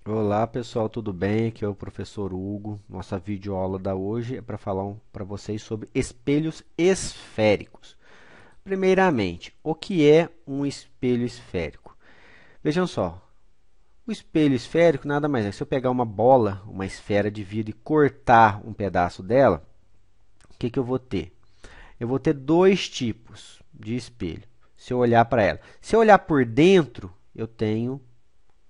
Olá pessoal, tudo bem? Aqui é o professor Hugo. Nossa videoaula da hoje é para falar para vocês sobre espelhos esféricos. Primeiramente, o que é um espelho esférico? Vejam só, o espelho esférico nada mais é que se eu pegar uma bola, uma esfera de vidro e cortar um pedaço dela, o que eu vou ter? Eu vou ter dois tipos de espelho. Se eu olhar para ela, se eu olhar por dentro, eu tenho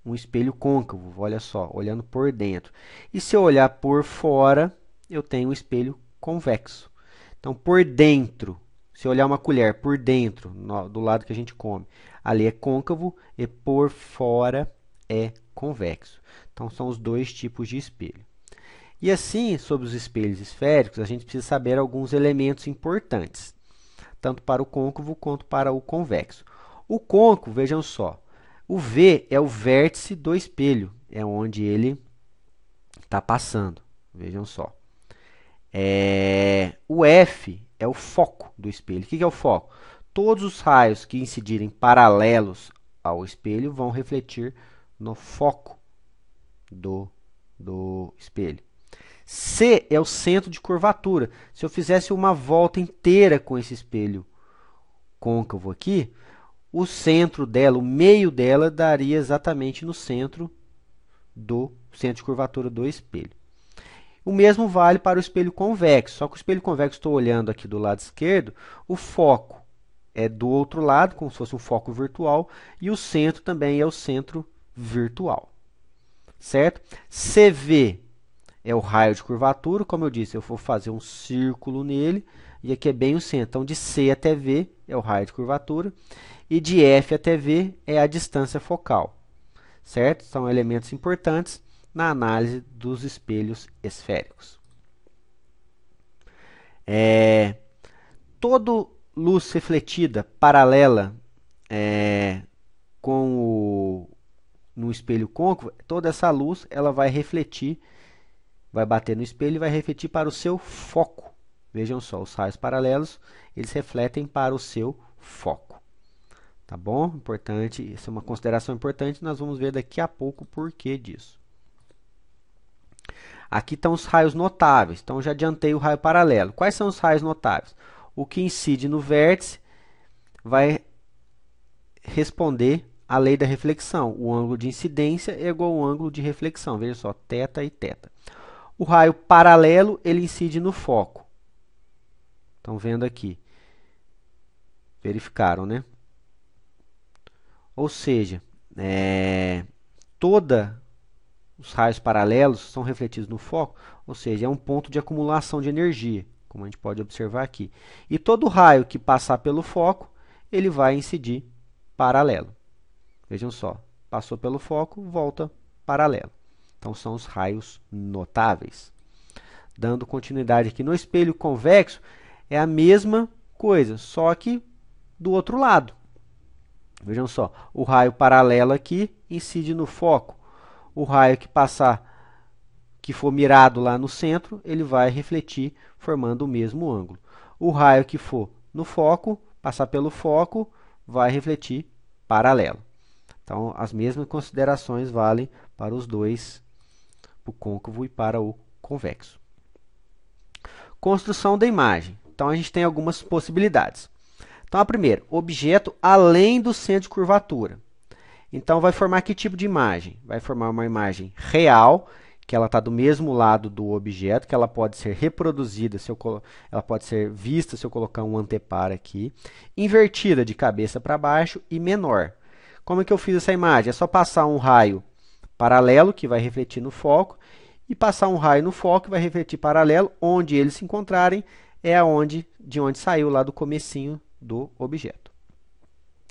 um espelho côncavo, olha só, olhando por dentro. E se eu olhar por fora, eu tenho um espelho convexo. Então, por dentro, se eu olhar uma colher por dentro, do lado que a gente come, ali é côncavo e por fora é convexo. Então, são os dois tipos de espelho. E assim, sobre os espelhos esféricos, a gente precisa saber alguns elementos importantes, tanto para o côncavo quanto para o convexo. O côncavo, vejam só, o V é o vértice do espelho, é onde ele está passando. Vejam só. O F é o foco do espelho. O que é o foco? Todos os raios que incidirem paralelos ao espelho vão refletir no foco do espelho. C é o centro de curvatura. Se eu fizesse uma volta inteira com esse espelho côncavo aqui, o centro dela, o meio dela, daria exatamente no centro de curvatura do espelho. O mesmo vale para o espelho convexo, só que o espelho convexo, estou olhando aqui do lado esquerdo, o foco é do outro lado, como se fosse um foco virtual, e o centro também é o centro virtual, certo? CV é o raio de curvatura, como eu disse, eu vou fazer um círculo nele, e aqui é bem o centro. Então, de C até V é o raio de curvatura, e de F até V é a distância focal, certo? São elementos importantes na análise dos espelhos esféricos. Toda luz refletida paralela com no espelho côncavo, toda essa luz ela vai refletir, vai bater no espelho e vai refletir para o seu foco. Vejam só, os raios paralelos, eles refletem para o seu foco. Tá bom? Importante, essa é uma consideração importante, nós vamos ver daqui a pouco o porquê disso. Aqui estão os raios notáveis, então já adiantei o raio paralelo. Quais são os raios notáveis? O que incide no vértice vai responder à lei da reflexão. O ângulo de incidência é igual ao ângulo de reflexão. Veja só, θ e θ. O raio paralelo, ele incide no foco. Estão vendo aqui. Verificaram, né? Ou seja, toda os raios paralelos são refletidos no foco, ou seja, é um ponto de acumulação de energia, como a gente pode observar aqui. E todo raio que passar pelo foco, ele vai incidir paralelo. Vejam só, passou pelo foco, volta paralelo. Então, são os raios notáveis. Dando continuidade aqui no espelho convexo, é a mesma coisa, só que do outro lado. Vejam só, o raio paralelo aqui incide no foco. O raio que passar, que for mirado lá no centro, ele vai refletir formando o mesmo ângulo. O raio que for no foco, passar pelo foco, vai refletir paralelo. Então, as mesmas considerações valem para os dois, para o côncavo e para o convexo. Construção da imagem. Então, a gente tem algumas possibilidades. Então, a primeira, objeto além do centro de curvatura. Então, vai formar que tipo de imagem? Vai formar uma imagem real, que ela está do mesmo lado do objeto, que ela pode ser reproduzida, ela pode ser vista se eu colocar um anteparo aqui, invertida de cabeça para baixo e menor. Como é que eu fiz essa imagem? É só passar um raio paralelo, que vai refletir no foco, e passar um raio no foco, que vai refletir paralelo, onde eles se encontrarem, é de onde saiu lá do comecinho do objeto.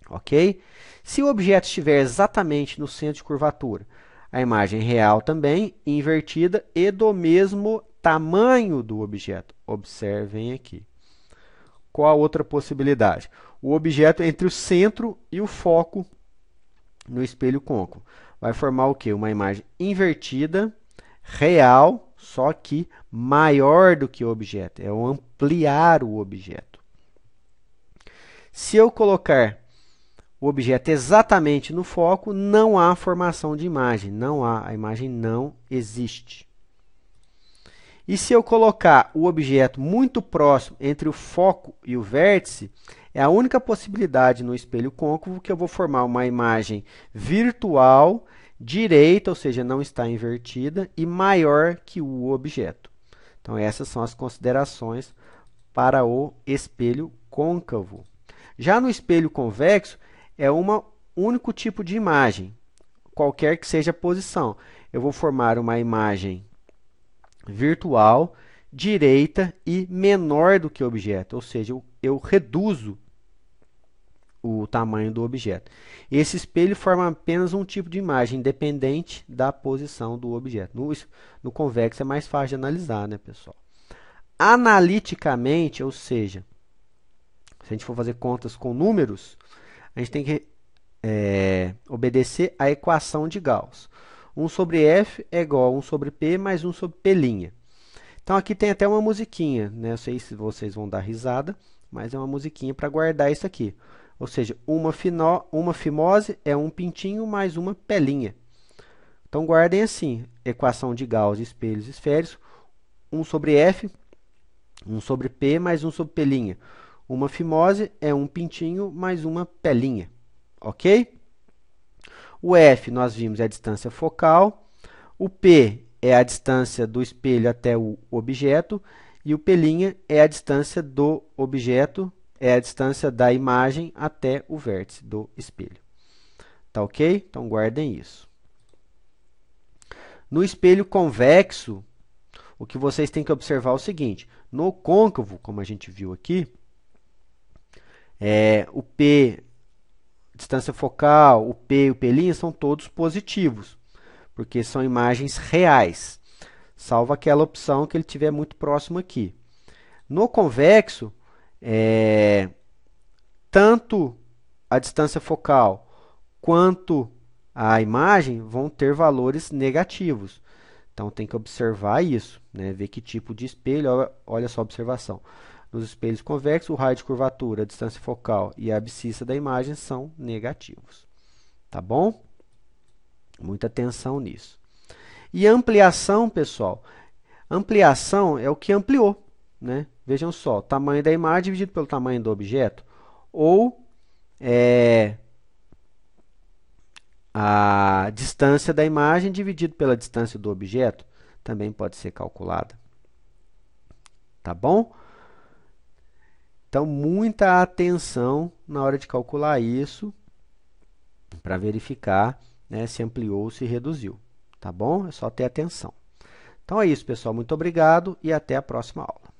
Ok? Se o objeto estiver exatamente no centro de curvatura, a imagem real também, invertida e do mesmo tamanho do objeto. Observem aqui. Qual a outra possibilidade? O objeto entre o centro e o foco no espelho côncavo. Vai formar o quê? Uma imagem invertida, real, só que maior do que o objeto. É o ampliar o objeto. Se eu colocar o objeto exatamente no foco, não há formação de imagem, a imagem não existe. E se eu colocar o objeto muito próximo entre o foco e o vértice, é a única possibilidade no espelho côncavo que eu vou formar uma imagem virtual, direita, ou seja, não está invertida, e maior que o objeto. Então, essas são as considerações para o espelho côncavo. Já no espelho convexo, é um único tipo de imagem, qualquer que seja a posição. Eu vou formar uma imagem virtual, direita e menor do que o objeto, ou seja, eu reduzo o tamanho do objeto. Esse espelho forma apenas um tipo de imagem, independente da posição do objeto. No convexo é mais fácil de analisar, né, pessoal? Analiticamente, ou seja, se a gente for fazer contas com números, a gente tem que obedecer à equação de Gauss. 1 sobre F é igual a 1 sobre P mais 1 sobre P'. Então, aqui tem até uma musiquinha, né? Não sei se vocês vão dar risada, mas é uma musiquinha para guardar isso aqui. Ou seja, uma fimose é um pintinho mais uma pelinha. Então, guardem assim, equação de Gauss, espelhos esféricos, 1 sobre F, 1 sobre P mais 1 sobre P'. Uma fimose é um pintinho mais uma pelinha, ok? O F, nós vimos, é a distância focal. O P é a distância do espelho até o objeto. E o P' é a distância do objeto, é a distância da imagem até o vértice do espelho. Tá ok? Então, guardem isso. No espelho convexo, o que vocês têm que observar é o seguinte. No côncavo, como a gente viu aqui, o P, distância focal, o P e o P' são todos positivos, porque são imagens reais, salvo aquela opção que ele estiver muito próximo aqui. No convexo, tanto a distância focal quanto a imagem vão ter valores negativos. Então, tem que observar isso, né? Ver que tipo de espelho. Olha só a observação. Nos espelhos convexos, o raio de curvatura, a distância focal e a abscissa da imagem são negativos. Tá bom? Muita atenção nisso. E ampliação, pessoal? Ampliação é o que ampliou, né? Vejam só, o tamanho da imagem dividido pelo tamanho do objeto, ou a distância da imagem dividido pela distância do objeto, também pode ser calculada. Tá bom? Então, muita atenção na hora de calcular isso, para verificar, né, se ampliou ou se reduziu. Tá bom? É só ter atenção. Então é isso, pessoal. Muito obrigado e até a próxima aula.